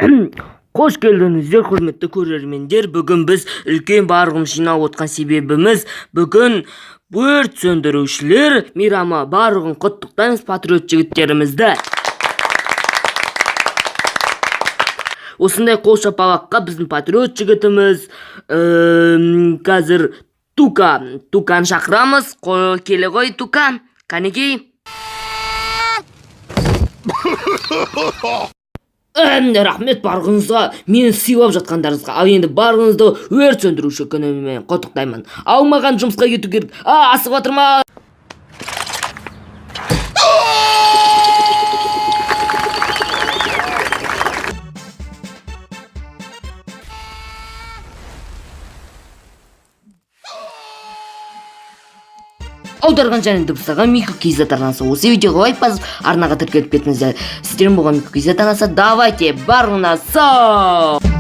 Қош келдіңіздер, құрметті көрермендер. Бүгін біз үлкен барғын жинап отқан себебіміз бүгін өрт сөндірушілер мейрамы. Барлығын құттықтаймыз патриот жігіттерімізді. Осындай қол шапалаққа біздің патриот жігітіміз қазір Тукан шақырамыз. Келе ғой, Тукан. Қанекей. Рахмет барғыңызға, мені сыйлап жатқандарыңызға. Ал енді барғыңызды өрт сөндіруші күнімен құттықтаймын. Ал маған жұмысқа кету керек. Асып отырма. Аударған және дыбыстаған Мико.кз арнасы. Осы видеоға лайк басып, арнаға тіркеліп кетіңіздер. Сіздердің болған Мико.кз арнасы. Давайте, барғына сау!